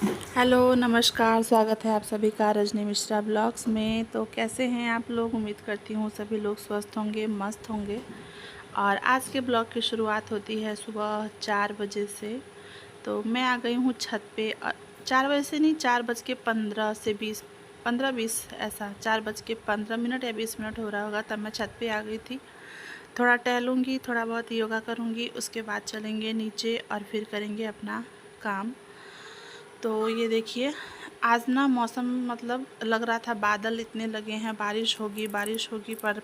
Hello नमस्कार, स्वागत है आप सभी का रजनी मिश्रा ब्लॉग्स में। तो कैसे हैं आप लोग? उम्मीद करती हूँ सभी लोग स्वस्थ होंगे, मस्त होंगे। और आज के ब्लॉग की शुरुआत होती है सुबह 4 बजे से। तो मैं आ गई हूँ छत पे। 4 बजे से नहीं, 4:15 से 20, 15-20 ऐसा, 4:15 या 20 हो रहा होगा तब मैं छत पे आ गई थी। थोड़ा टहलूँगी, थोड़ा बहुत योगा करूँगी, उसके बाद चलेंगे नीचे और फिर करेंगे अपना काम। तो ये देखिए, आज ना मौसम मतलब लग रहा था, बादल इतने लगे हैं, बारिश होगी, पर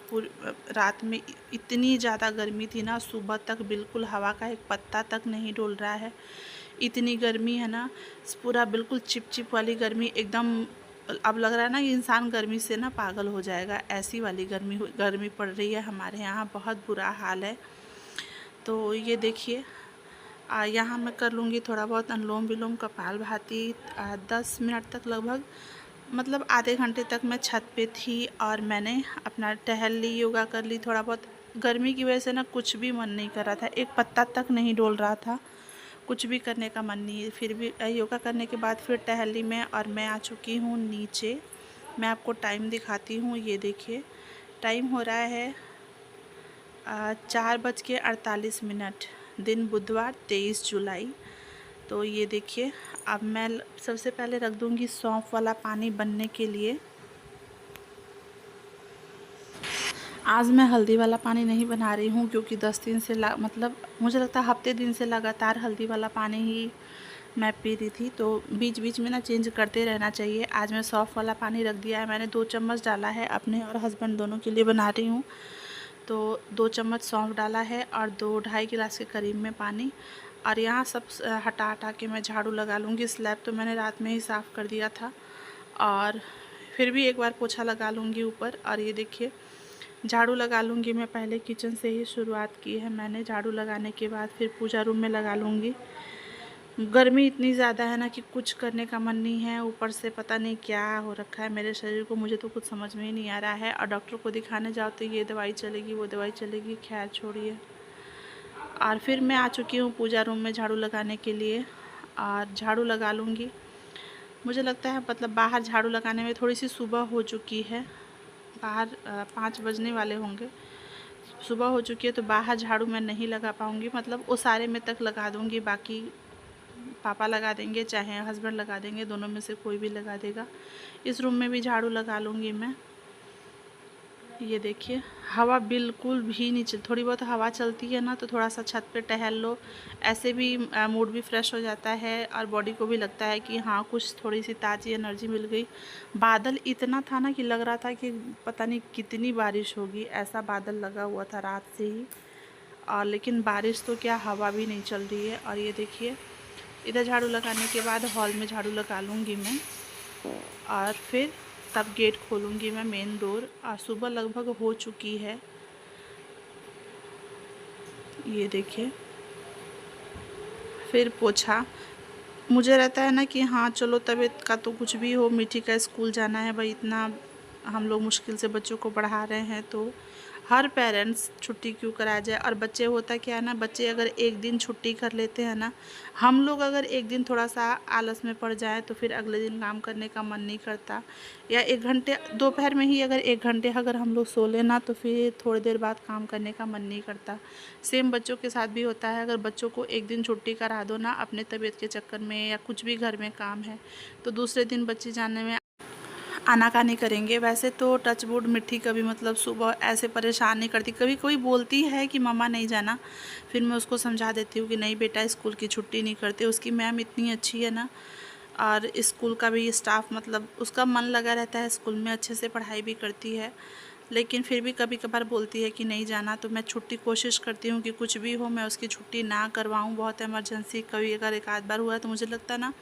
रात में इतनी ज़्यादा गर्मी थी ना, सुबह तक बिल्कुल हवा का एक पत्ता तक नहीं डोल रहा है। इतनी गर्मी है ना, पूरा बिल्कुल चिपचिप वाली गर्मी एकदम। अब लग रहा है ना कि इंसान गर्मी से ना पागल हो जाएगा, ऐसी वाली गर्मी पड़ रही है हमारे यहाँ, बहुत बुरा हाल है। तो ये देखिए, यहाँ मैं कर लूँगी थोड़ा बहुत अनुलोम विलोम, कपालभाति। 10 मिनट तक लगभग, मतलब आधे घंटे तक मैं छत पे थी और मैंने अपना टहल ली, योगा कर ली थोड़ा बहुत। गर्मी की वजह से ना कुछ भी मन नहीं कर रहा था, एक पत्ता तक नहीं डोल रहा था, कुछ भी करने का मन नहीं। फिर भी योगा करने के बाद फिर टहल ली मैं, और मैं आ चुकी हूँ नीचे। मैं आपको टाइम दिखाती हूँ, ये देखिए टाइम हो रहा है 4:48, दिन बुधवार 23 जुलाई। तो ये देखिए, अब मैं सबसे पहले रख दूंगी सौंफ वाला पानी बनने के लिए। आज मैं हल्दी वाला पानी नहीं बना रही हूँ, क्योंकि 10 दिन से मतलब मुझे लगता है हफ्ते दिन से लगातार हल्दी वाला पानी ही मैं पी रही थी। तो बीच बीच में ना चेंज करते रहना चाहिए। आज मैं सौंफ वाला पानी रख दिया है, मैंने 2 चम्मच डाला है, अपने और हस्बैंड दोनों के लिए बना रही हूँ। तो 2 चम्मच सौंफ डाला है और 2-2.5 गिलास के करीब में पानी। और यहाँ सब हटा के मैं झाड़ू लगा लूँगी। स्लैब तो मैंने रात में ही साफ़ कर दिया था, और फिर भी एक बार पोछा लगा लूँगी ऊपर। और ये देखिए, झाड़ू लगा लूँगी मैं, पहले किचन से ही शुरुआत की है मैंने। झाड़ू लगाने के बाद फिर पूजा रूम में लगा लूँगी। गर्मी इतनी ज़्यादा है ना कि कुछ करने का मन नहीं है। ऊपर से पता नहीं क्या हो रखा है मेरे शरीर को, मुझे तो कुछ समझ में ही नहीं आ रहा है। और डॉक्टर को दिखाने जाओ तो ये दवाई चलेगी, वो दवाई चलेगी, खैर छोड़िए। और फिर मैं आ चुकी हूँ पूजा रूम में झाड़ू लगाने के लिए, और झाड़ू लगा लूँगी। मुझे लगता है मतलब बाहर झाड़ू लगाने में थोड़ी सी सुबह हो चुकी है, बाहर 5 बजने वाले होंगे, सुबह हो चुकी है। तो बाहर झाड़ू मैं नहीं लगा पाऊँगी, मतलब ओसारे में तक लगा दूँगी, बाकी पापा लगा देंगे चाहे हस्बैंड लगा देंगे, दोनों में से कोई भी लगा देगा। इस रूम में भी झाड़ू लगा लूँगी मैं। ये देखिए, हवा बिल्कुल भी नहीं चल, थोड़ी बहुत हवा चलती है ना, तो थोड़ा सा छत पे टहल लो, ऐसे भी मूड भी फ्रेश हो जाता है, और बॉडी को भी लगता है कि हाँ कुछ थोड़ी सी ताज़ी एनर्जी मिल गई। बादल इतना था ना कि लग रहा था कि पता नहीं कितनी बारिश होगी, ऐसा बादल लगा हुआ था रात से ही। और लेकिन बारिश तो क्या, हवा भी नहीं चल रही है। और ये देखिए, इधर झाड़ू लगाने के बाद हॉल में झाड़ू लगा लूँगी मैं, और फिर तब गेट खोलूँगी मैं, मेन डोर। और सुबह लगभग हो चुकी है, ये देखिए। फिर पोछा, मुझे रहता है ना कि हाँ चलो, तबीयत का तो कुछ भी हो, मिठी का स्कूल जाना है भाई, इतना हम लोग मुश्किल से बच्चों को पढ़ा रहे हैं, तो हर पेरेंट्स छुट्टी क्यों कराया जाए। और बच्चे, होता क्या है ना, बच्चे अगर एक दिन छुट्टी कर लेते हैं ना, हम लोग अगर एक दिन थोड़ा सा आलस में पड़ जाए तो फिर अगले दिन काम करने का मन नहीं करता। या 1 घंटे दोपहर में ही अगर 1 घंटे अगर हम लोग सो लेना, तो फिर थोड़ी देर बाद काम करने का मन नहीं करता। सेम बच्चों के साथ भी होता है, अगर बच्चों को एक दिन छुट्टी करा दो ना अपने तबीयत के चक्कर में, या कुछ भी घर में काम है, तो दूसरे दिन बच्चे जाने में आनाकानी करेंगे। वैसे तो टचवुड मिट्टी कभी मतलब सुबह ऐसे परेशान नहीं करती, कभी कोई बोलती है कि मम्मा नहीं जाना, फिर मैं उसको समझा देती हूँ कि नहीं बेटा, स्कूल की छुट्टी नहीं करते। उसकी मैम इतनी अच्छी है ना, और स्कूल का भी स्टाफ मतलब उसका मन लगा रहता है स्कूल में, अच्छे से पढ़ाई भी करती है। लेकिन फिर भी कभी कभार बोलती है कि नहीं जाना, तो मैं छुट्टी कोशिश करती हूँ कि कुछ भी हो मैं उसकी छुट्टी ना करवाऊँ। बहुत इमरजेंसी कभी अगर एक आध बार हुआ है, तो मुझे लगता है ना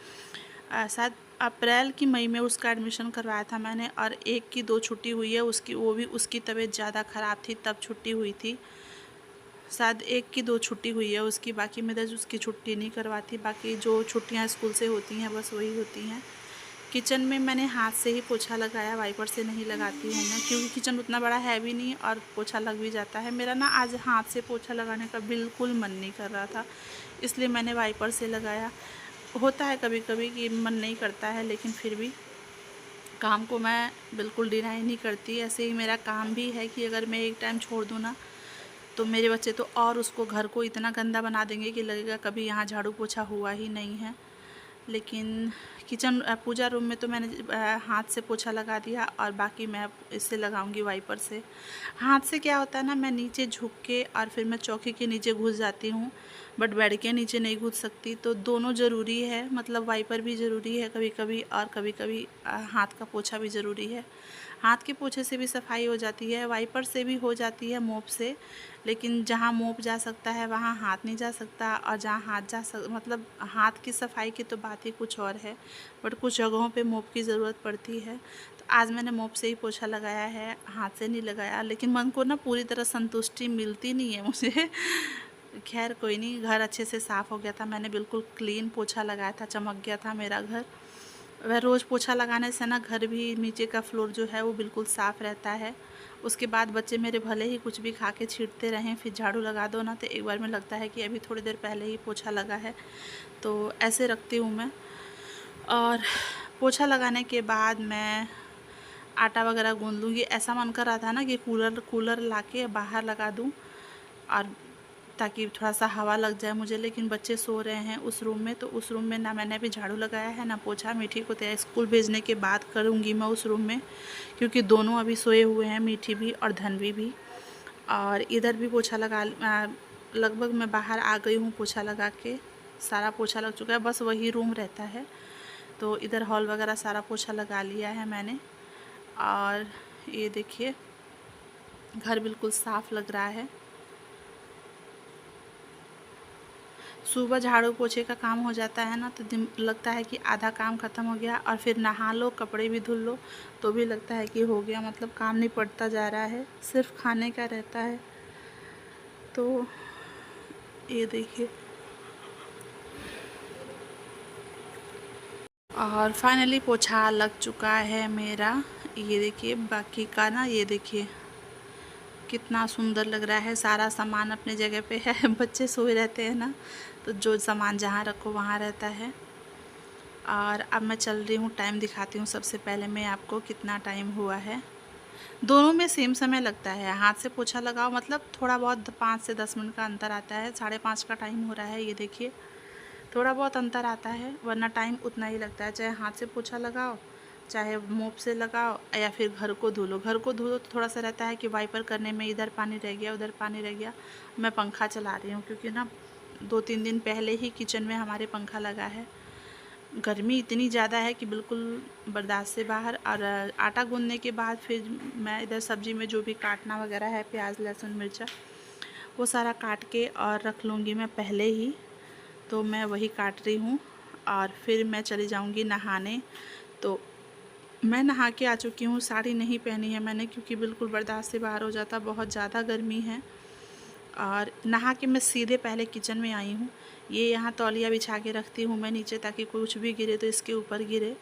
शायद अप्रैल की मई में उसका एडमिशन करवाया था मैंने, और 1 की 2 छुट्टी हुई है उसकी, वो भी उसकी तबीयत ज़्यादा ख़राब थी तब छुट्टी हुई थी। शायद 1 की 2 छुट्टी हुई है उसकी, बाकी मैं उसकी छुट्टी नहीं करवाती। बाकी जो छुट्टियां स्कूल से होती हैं बस वही होती हैं। किचन में मैंने हाथ से ही पोछा लगाया, वाइपर से नहीं लगाती हूँ मैं, क्योंकि किचन उतना बड़ा है भी नहीं और पोछा लग भी जाता है। मेरा ना आज हाथ से पोछा लगाने का बिल्कुल मन नहीं कर रहा था, इसलिए मैंने वाइपर से लगाया। होता है कभी कभी कि मन नहीं करता है, लेकिन फिर भी काम को मैं बिल्कुल डिनाई नहीं करती। ऐसे ही मेरा काम भी है कि अगर मैं एक टाइम छोड़ दूँ ना, तो मेरे बच्चे तो और उसको घर को इतना गंदा बना देंगे कि लगेगा कभी यहाँ झाड़ू पोछा हुआ ही नहीं है। लेकिन किचन पूजा रूम में तो मैंने हाथ से पोछा लगा दिया, और बाकी मैं इससे लगाऊंगी वाइपर से। हाथ से क्या होता है ना, मैं नीचे झुक के और फिर मैं चौकी के नीचे घुस जाती हूँ, बट बेड के नीचे नहीं घुस सकती। तो दोनों ज़रूरी है, मतलब वाइपर भी ज़रूरी है कभी कभी, और कभी कभी हाथ का पोछा भी ज़रूरी है। हाथ के पोछे से भी सफाई हो जाती है, वाइपर से भी हो जाती है, मोप से। लेकिन जहाँ मोप जा सकता है वहाँ हाथ नहीं जा सकता, और जहाँ हाथ मतलब हाथ की सफाई की तो बात ही कुछ और है, बट कुछ जगहों पे मोप की ज़रूरत पड़ती है। तो आज मैंने मोप से ही पोछा लगाया है, हाथ से नहीं लगाया। लेकिन मन को ना पूरी तरह संतुष्टि मिलती नहीं है मुझे। खैर कोई नहीं, घर अच्छे से साफ़ हो गया था, मैंने बिल्कुल क्लीन पोछा लगाया था, चमक गया था मेरा घर। वह रोज़ पोछा लगाने से ना घर भी नीचे का फ्लोर जो है वो बिल्कुल साफ़ रहता है। उसके बाद बच्चे मेरे भले ही कुछ भी खा के छींटते रहें, फिर झाड़ू लगा दो ना, तो एक बार में लगता है कि अभी थोड़ी देर पहले ही पोछा लगा है। तो ऐसे रखती हूँ मैं। और पोछा लगाने के बाद मैं आटा वगैरह गूँध लूँगी। ऐसा मन कर रहा था ना कि कूलर ला के बाहर लगा दूँ, और ताकि थोड़ा सा हवा लग जाए मुझे। लेकिन बच्चे सो रहे हैं उस रूम में, तो उस रूम में ना मैंने अभी झाड़ू लगाया है ना पोछा। मीठी को तैयार स्कूल भेजने के बाद करूँगी मैं उस रूम में, क्योंकि दोनों अभी सोए हुए हैं, मीठी भी और धनवी भी। और इधर भी पोछा लगा लगभग मैं बाहर आ गई हूँ पोछा लगा के। सारा पोछा लग चुका है, बस वही रूम रहता है। तो इधर हॉल वगैरह सारा पोछा लगा लिया है मैंने। और ये देखिए घर बिल्कुल साफ़ लग रहा है। सुबह झाड़ू पोछे का काम हो जाता है ना, तो दिन लगता है कि आधा काम ख़त्म हो गया, और फिर नहा लो, कपड़े भी धुल लो, तो भी लगता है कि हो गया, मतलब काम नहीं पड़ता जा रहा है, सिर्फ खाने का रहता है। तो ये देखिए, और फाइनली पोछा लग चुका है मेरा। ये देखिए बाकी का ना, ये देखिए कितना सुंदर लग रहा है। सारा सामान अपने जगह पे है। बच्चे सोए रहते हैं ना, तो जो सामान जहाँ रखो वहाँ रहता है। और अब मैं चल रही हूँ, टाइम दिखाती हूँ सबसे पहले मैं आपको कितना टाइम हुआ है। दोनों में सेम समय लगता है। हाथ से पोछा लगाओ मतलब थोड़ा बहुत 5 से 10 मिनट का अंतर आता है। 5:30 का टाइम हो रहा है, ये देखिए थोड़ा बहुत अंतर आता है, वरना टाइम उतना ही लगता है। चाहे हाथ से पोछा लगाओ, चाहे मोप से लगाओ, या फिर घर को धो लो। घर को धो लो तो थोड़ा सा रहता है कि वाइपर करने में इधर पानी रह गया, उधर पानी रह गया। मैं पंखा चला रही हूँ, क्योंकि ना 2-3 दिन पहले ही किचन में हमारे पंखा लगा है। गर्मी इतनी ज़्यादा है कि बिल्कुल बर्दाश्त से बाहर। और आटा गूँधने के बाद फिर मैं इधर सब्ज़ी में जो भी काटना वगैरह है, प्याज लहसुन मिर्चा, वो सारा काट के और रख लूँगी मैं पहले ही। तो मैं वही काट रही हूँ, और फिर मैं चली जाऊँगी नहाने। तो मैं नहा के आ चुकी हूँ, साड़ी नहीं पहनी है मैंने, क्योंकि बिल्कुल बर्दाश्त से बाहर हो जाता, बहुत ज़्यादा गर्मी है। और नहा के मैं सीधे पहले किचन में आई हूँ। ये यहाँ तौलिया बिछा के रखती हूँ मैं नीचे, ताकि कुछ भी गिरे तो इसके ऊपर गिरे।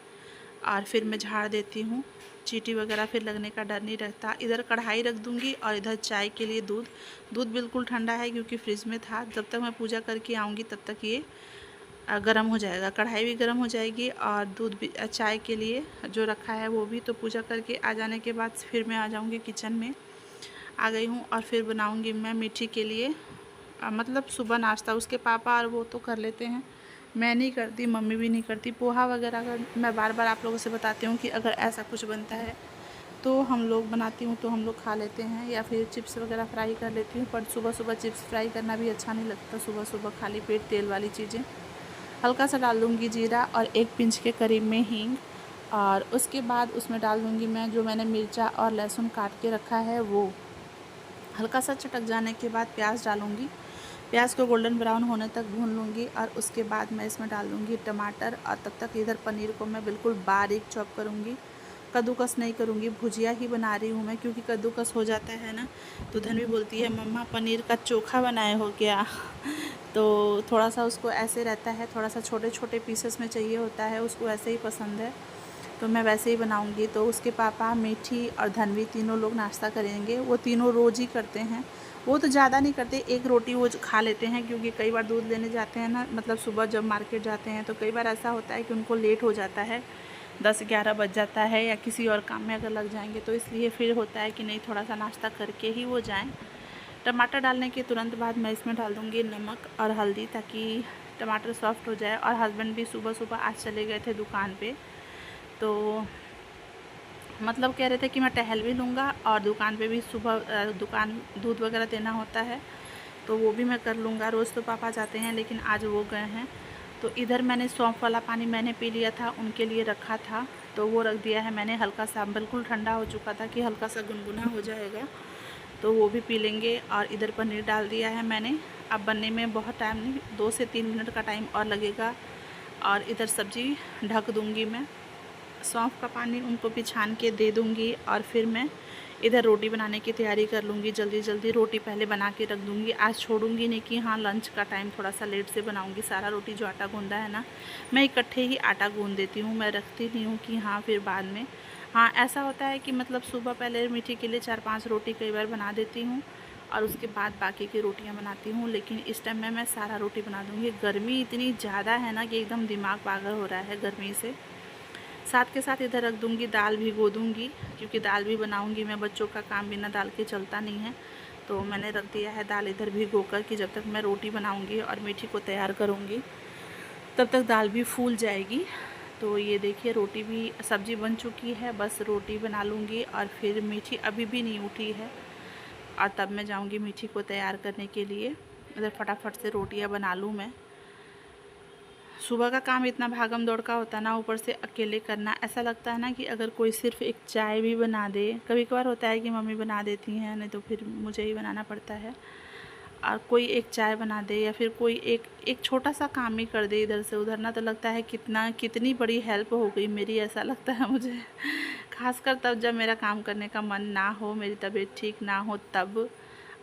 और फिर मैं झाड़ देती हूँ, चींटी वगैरह फिर लगने का डर नहीं रहता। इधर कढ़ाई रख दूँगी, और इधर चाय के लिए दूध बिल्कुल ठंडा है, क्योंकि फ्रिज में था। जब तक मैं पूजा करके आऊँगी तब तक ये गर्म हो जाएगा, कढ़ाई भी गर्म हो जाएगी, और दूध भी चाय के लिए जो रखा है वो भी। तो पूजा करके आ जाने के बाद फिर मैं आ जाऊँगी किचन में। आ गई हूँ, और फिर बनाऊँगी मैं मीठी के लिए मतलब सुबह नाश्ता। उसके पापा और वो तो कर लेते हैं, मैं नहीं करती, मम्मी भी नहीं करती। पोहा वगैरह का मैं बार बार आप लोगों से बताती हूँ कि अगर ऐसा कुछ बनता है तो हम लोग बनाती हूँ, तो हम लोग खा लेते हैं, या फिर चिप्स वगैरह फ्राई कर लेती हूँ। पर सुबह सुबह चिप्स फ्राई करना भी अच्छा नहीं लगता, सुबह सुबह खाली पेट तेल वाली चीज़ें। हल्का सा डाल दूँगी जीरा, और 1 पिंच के करीब में हींग, और उसके बाद उसमें डाल दूँगी मैं जो मैंने मिर्चा और लहसुन काट के रखा है वो। हल्का सा चटक जाने के बाद प्याज डालूँगी, प्याज को गोल्डन ब्राउन होने तक भून लूँगी, और उसके बाद मैं इसमें डाल दूँगी टमाटर। और तब तक इधर पनीर को मैं बिल्कुल बारीक चॉप करूँगी, कद्दूकस नहीं करूँगी। भुजिया ही बना रही हूँ मैं, क्योंकि कद्दूकस हो जाता है ना, तो धनवी बोलती है मम्मा पनीर का चोखा बनाए हो क्या। तो थोड़ा सा उसको ऐसे रहता है, थोड़ा सा छोटे छोटे पीसेस में चाहिए होता है, उसको ऐसे ही पसंद है, तो मैं वैसे ही बनाऊंगी। तो उसके पापा, मीठी और धनवी तीनों लोग नाश्ता करेंगे। वो तीनों रोज़ ही करते हैं, वो तो ज़्यादा नहीं करते, एक रोटी वो खा लेते हैं, क्योंकि कई बार दूध लेने जाते हैं ना, मतलब सुबह जब मार्केट जाते हैं तो कई बार ऐसा होता है कि उनको लेट हो जाता है, 10-11 बज जाता है, या किसी और काम में अगर लग जाएंगे, तो इसलिए फिर होता है कि नहीं, थोड़ा सा नाश्ता करके ही वो जाएं। टमाटर डालने के तुरंत बाद मैं इसमें डाल दूँगी नमक और हल्दी, ताकि टमाटर सॉफ्ट हो जाए। और हस्बैंड भी सुबह सुबह आज चले गए थे दुकान पे, तो मतलब कह रहे थे कि मैं टहल भी लूँगा और दुकान पे भी सुबह दुकान दूध वगैरह देना होता है, तो वो भी मैं कर लूँगा। रोज़ तो पापा जाते हैं, लेकिन आज वो गए हैं। तो इधर मैंने सौंफ वाला पानी मैंने पी लिया था, उनके लिए रखा था, तो वो रख दिया है मैंने। हल्का सा बिल्कुल ठंडा हो चुका था कि हल्का सा गुनगुना हो जाएगा, तो वो भी पी लेंगे। और इधर पनीर डाल दिया है मैंने। अब बनने में बहुत टाइम नहीं, 2 से 3 मिनट का टाइम और लगेगा। और इधर सब्ज़ी ढक दूँगी मैं, सौंफ का पानी उनको भी छान के दे दूँगी। और फिर मैं इधर रोटी बनाने की तैयारी कर लूँगी। जल्दी जल्दी रोटी पहले बना के रख दूँगी, आज छोड़ूंगी नहीं कि हाँ लंच का टाइम थोड़ा सा लेट से बनाऊँगी। सारा रोटी जो आटा गूँधा है ना, मैं इकट्ठे ही आटा गूँध देती हूँ, मैं रखती नहीं हूँ कि हाँ फिर बाद में। हाँ ऐसा होता है कि मतलब सुबह पहले मीठी के लिए 4-5 रोटी कई बार बना देती हूँ, और उसके बाद बाकी की रोटियां बनाती हूँ। लेकिन इस टाइम में मैं सारा रोटी बना दूँगी। गर्मी इतनी ज़्यादा है ना कि एकदम दिमाग पागल हो रहा है गर्मी से। साथ के साथ इधर रख दूँगी, दाल भिगो दूँगी, क्योंकि दाल भी बनाऊँगी मैं। बच्चों का काम बिना दाल के चलता नहीं है, तो मैंने रख दिया है दाल इधर भिगो कर, कि जब तक मैं रोटी बनाऊँगी और मीठी को तैयार करूँगी तब तक दाल भी फूल जाएगी। तो ये देखिए रोटी भी, सब्ज़ी बन चुकी है, बस रोटी बना लूँगी। और फिर मीठी अभी भी नहीं उठी है, और तब मैं जाऊँगी मीठी को तैयार करने के लिए। इधर फटाफट से रोटियाँ बना लूँ मैं। सुबह का काम इतना भागम दौड़ का होता है ना, ऊपर से अकेले करना, ऐसा लगता है ना कि अगर कोई सिर्फ एक चाय भी बना दे। कभी कभार होता है कि मम्मी बना देती हैं, नहीं तो फिर मुझे ही बनाना पड़ता है। और कोई एक चाय बना दे, या फिर कोई एक छोटा सा काम ही कर दे इधर से उधर ना, तो लगता है कितनी बड़ी हेल्प हो गई मेरी, ऐसा लगता है मुझे। खासकर तब जब मेरा काम करने का मन ना हो, मेरी तबीयत ठीक ना हो तब।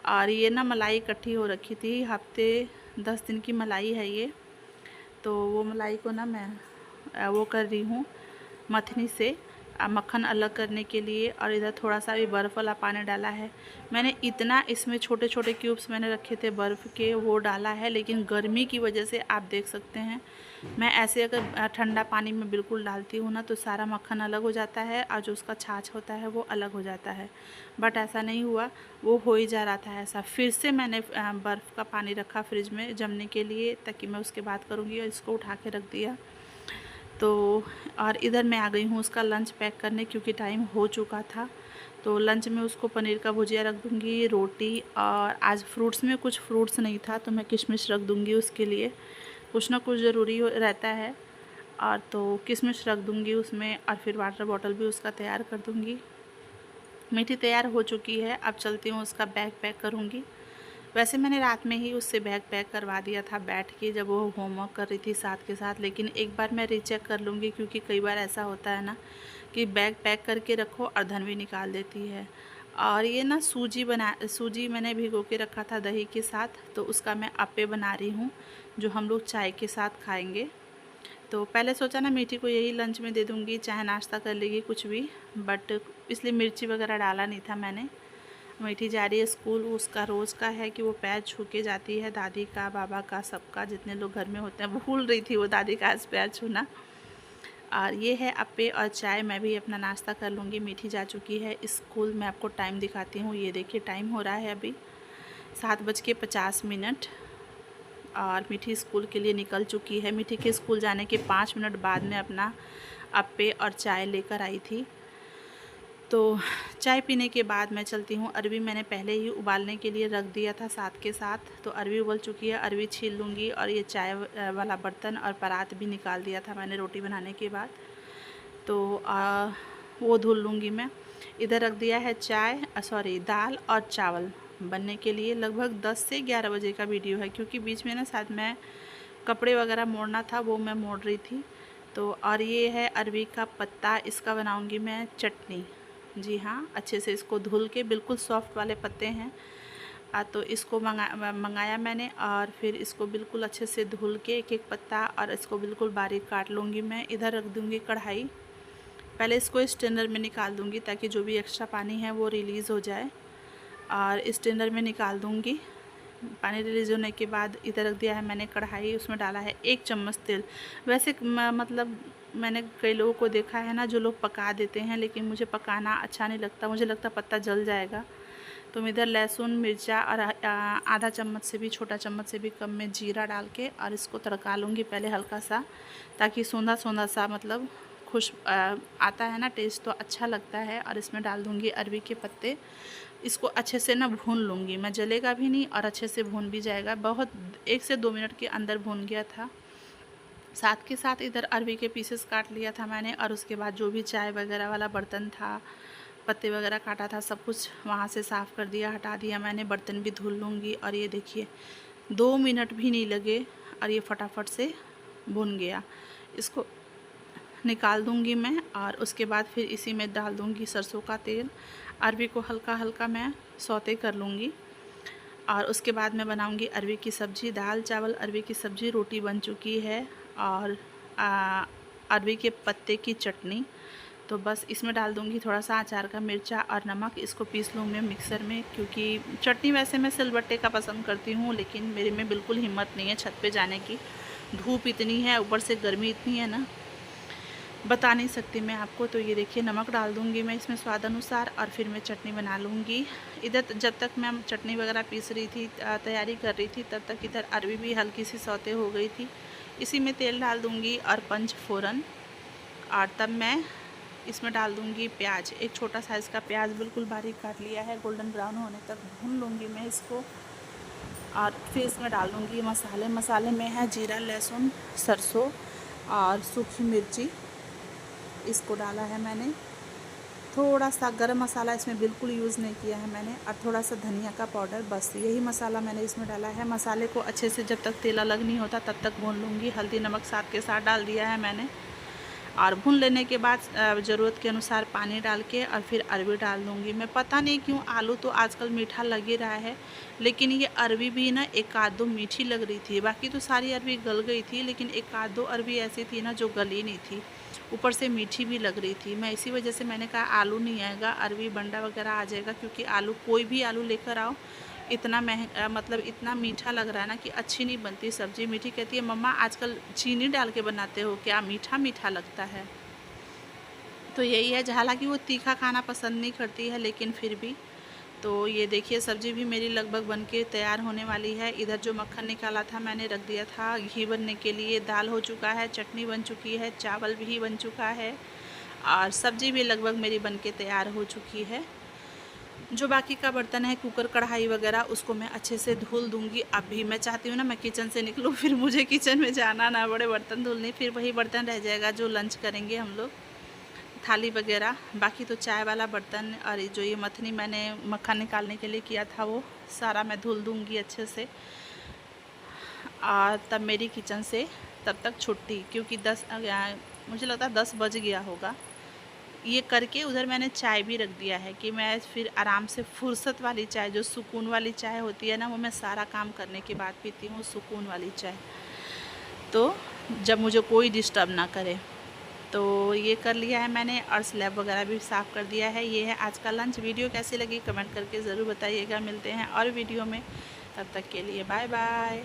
और ये ना मलाई इकट्ठी हो रखी थी, हफ्ते 10 दिन की मलाई है ये। तो वो मलाई को ना मैं वो कर रही हूँ मथनी से, मक्खन अलग करने के लिए। और इधर थोड़ा सा भी बर्फ़ वाला पानी डाला है मैंने। इतना इसमें छोटे छोटे क्यूब्स मैंने रखे थे बर्फ़ के, वो डाला है। लेकिन गर्मी की वजह से आप देख सकते हैं, मैं ऐसे अगर ठंडा पानी में बिल्कुल डालती हूँ ना, तो सारा मक्खन अलग हो जाता है, और जो उसका छाछ होता है वो अलग हो जाता है। बट ऐसा नहीं हुआ, वो हो ही जा रहा था ऐसा। फिर से मैंने बर्फ़ का पानी रखा फ्रिज में जमने के लिए, ताकि मैं उसके बाद करूँगी, और इसको उठा के रख दिया। तो और इधर मैं आ गई हूँ उसका लंच पैक करने, क्योंकि टाइम हो चुका था। तो लंच में उसको पनीर का भुजिया रख दूँगी, रोटी, और आज फ्रूट्स में कुछ फ्रूट्स नहीं था, तो मैं किशमिश रख दूँगी उसके लिए। कुछ ना कुछ ज़रूरी रहता है, और तो किशमिश रख दूँगी उसमें। और फिर वाटर बॉटल भी उसका तैयार कर दूँगी। मीठी तैयार हो चुकी है, अब चलती हूँ उसका बैग पैक करूँगी। वैसे मैंने रात में ही उससे बैग पैक करवा दिया था बैठ के, जब वो होमवर्क कर रही थी साथ के साथ। लेकिन एक बार मैं रीचेक कर लूँगी, क्योंकि कई बार ऐसा होता है ना कि बैग पैक करके रखो और धनवी निकाल देती है। और ये ना सूजी मैंने भिगो के रखा था दही के साथ, तो उसका मैं अप्पे बना रही हूँ, जो हम लोग चाय के साथ खाएँगे। तो पहले सोचा ना मीठी को यही लंच में दे दूँगी, चाहे नाश्ता कर लेगी कुछ भी, बट इसलिए मिर्ची वगैरह डाला नहीं था मैंने। मीठी जा रही है स्कूल, उसका रोज़ का है कि वो पैर छू के जाती है, दादी का, बाबा का, सबका, जितने लोग घर में होते हैं। भूल रही थी वो दादी का आज पैर छूना। और ये है अप्पे और चाय, मैं भी अपना नाश्ता कर लूँगी। मीठी जा चुकी है स्कूल। मैं आपको टाइम दिखाती हूँ, ये देखिए टाइम हो रहा है अभी 7:50। और मीठी स्कूल के लिए निकल चुकी है। मीठी के स्कूल जाने के 5 मिनट बाद में अपना अप्पे और चाय लेकर आई थी। तो चाय पीने के बाद मैं चलती हूँ। अरबी मैंने पहले ही उबालने के लिए रख दिया था साथ के साथ, तो अरबी उबल चुकी है, अरबी छील लूँगी। और ये चाय वाला बर्तन और परात भी निकाल दिया था मैंने रोटी बनाने के बाद, तो वो धुल लूँगी मैं। इधर रख दिया है दाल और चावल बनने के लिए। लगभग 10 से 11 बजे का वीडियो है, क्योंकि बीच में ना साथ में कपड़े वगैरह मोड़ना था, वो मैं मोड़ रही थी। तो और ये है अरबी का पत्ता, इसका बनाऊँगी मैं चटनी। जी हाँ, अच्छे से इसको धुल के, बिल्कुल सॉफ्ट वाले पत्ते हैं। तो इसको मंगाया मैंने, और फिर इसको बिल्कुल अच्छे से धुल के एक एक पत्ता, और इसको बिल्कुल बारीक काट लूँगी मैं। इधर रख दूँगी कढ़ाई, पहले इसको स्ट्रेनर में निकाल दूँगी, ताकि जो भी एक्स्ट्रा पानी है वो रिलीज़ हो जाए। और स्ट्रेनर में निकाल दूँगी। पानी रिलीज़ होने के बाद इधर रख दिया है मैंने कढ़ाई, उसमें डाला है 1 चम्मच तेल। वैसे मतलब मैंने कई लोगों को देखा है ना जो लोग पका देते हैं, लेकिन मुझे पकाना अच्छा नहीं लगता, मुझे लगता पत्ता जल जाएगा। तो मैं इधर लहसुन मिर्चा और आधा चम्मच से भी, छोटा चम्मच से भी कम में जीरा डाल के और इसको तड़का लूँगी पहले हल्का सा, ताकि सोंधा सोंधा सा मतलब आता है ना टेस्ट, तो अच्छा लगता है। और इसमें डाल दूँगी अरवी के पत्ते। इसको अच्छे से ना भून लूँगी मैं, जलेगा भी नहीं और अच्छे से भून भी जाएगा। बहुत 1 से 2 मिनट के अंदर भून गया था। साथ के साथ इधर अरवी के पीसेस काट लिया था मैंने, और उसके बाद जो भी चाय वगैरह वाला बर्तन था, पत्ते वगैरह काटा था, सब कुछ वहाँ से साफ़ कर दिया, हटा दिया मैंने। बर्तन भी धुल लूँगी। और ये देखिए 2 मिनट भी नहीं लगे और ये फटाफट से भुन गया। इसको निकाल दूँगी मैं और उसके बाद फिर इसी में डाल दूँगी सरसों का तेल। अरवी को हल्का हल्का मैं सौते कर लूँगी और उसके बाद मैं बनाऊँगी अरवी की सब्ज़ी। दाल चावल अरवी की सब्ज़ी, रोटी बन चुकी है और अरवी के पत्ते की चटनी। तो बस इसमें डाल दूँगी थोड़ा सा अचार का मिर्चा और नमक। इसको पीस लूँगी मैं मिक्सर में, क्योंकि चटनी वैसे मैं सिलबट्टे का पसंद करती हूँ, लेकिन मेरे में बिल्कुल हिम्मत नहीं है छत पे जाने की। धूप इतनी है, ऊपर से गर्मी इतनी है ना, बता नहीं सकती मैं आपको। तो ये देखिए नमक डाल दूँगी मैं इसमें स्वाद अनुसार और फिर मैं चटनी बना लूँगी। इधर जब तक मैं चटनी वगैरह पीस रही थी, तैयारी कर रही थी, तब तक इधर अरवी भी हल्की सी सौते हो गई थी। इसी में तेल डाल दूँगी और पंच फोरन, और तब मैं इसमें डाल दूँगी प्याज। एक छोटा साइज़ का प्याज बिल्कुल बारीक काट लिया है, गोल्डन ब्राउन होने तक भून लूँगी मैं इसको। और फिर इसमें डाल दूँगी मसाले। मसाले में है जीरा, लहसुन, सरसों और सूखी मिर्ची, इसको डाला है मैंने। थोड़ा सा गरम मसाला इसमें बिल्कुल यूज़ नहीं किया है मैंने, और थोड़ा सा धनिया का पाउडर, बस यही मसाला मैंने इसमें डाला है। मसाले को अच्छे से जब तक तेल अलग नहीं होता तब तक भून लूँगी। हल्दी नमक साथ के साथ डाल दिया है मैंने, और भून लेने के बाद ज़रूरत के अनुसार पानी डाल के और फिर अरवी डाल दूँगी मैं। पता नहीं क्यों आलू तो आजकल मीठा लग ही रहा है, लेकिन ये अरवी भी ना एक आध दो मीठी लग रही थी। बाकी तो सारी अरवी गल गई थी, लेकिन एक आध दो अरवी ऐसी थी ना जो गली नहीं थी, ऊपर से मीठी भी लग रही थी। मैं इसी वजह से मैंने कहा आलू नहीं आएगा, अरवी बंडा वगैरह आ जाएगा, क्योंकि आलू कोई भी आलू लेकर आओ इतना महंगा, मतलब इतना मीठा लग रहा है ना कि अच्छी नहीं बनती सब्ज़ी। मीठी कहती है मम्मा आजकल चीनी डाल के बनाते हो क्या, मीठा मीठा लगता है। तो यही है, हालांकि वो तीखा खाना पसंद नहीं करती है, लेकिन फिर भी। तो ये देखिए सब्ज़ी भी मेरी लगभग बनके तैयार होने वाली है। इधर जो मक्खन निकाला था मैंने रख दिया था घी बनने के लिए। दाल हो चुका है, चटनी बन चुकी है, चावल भी बन चुका है और सब्ज़ी भी लगभग मेरी बनके तैयार हो चुकी है। जो बाकी का बर्तन है, कुकर कढ़ाई वगैरह, उसको मैं अच्छे से धुल दूँगी। अभी मैं चाहती हूँ ना मैं किचन से निकलूँ, फिर मुझे किचन में जाना ना पड़े बर्तन धुलने, फिर वही बर्तन रह जाएगा जो लंच करेंगे हम लोग, थाली वगैरह। बाकी तो चाय वाला बर्तन और जो ये मथनी मैंने मक्खन निकालने के लिए किया था वो सारा मैं धुल दूँगी अच्छे से। और तब मेरी किचन से तब तक छुट्टी, क्योंकि मुझे लगता है 10 बज गया होगा। ये करके उधर मैंने चाय भी रख दिया है कि मैं फिर आराम से फुर्सत वाली चाय, जो सुकून वाली चाय होती है ना, वो मैं सारा काम करने के बाद पीती हूँ, सुकून वाली चाय, तो जब मुझे कोई डिस्टर्ब ना करे। तो ये कर लिया है मैंने और स्लैब वगैरह भी साफ़ कर दिया है। ये है आज का लंच। वीडियो कैसी लगी कमेंट करके ज़रूर बताइएगा। मिलते हैं और वीडियो में, तब तक के लिए बाय बाय।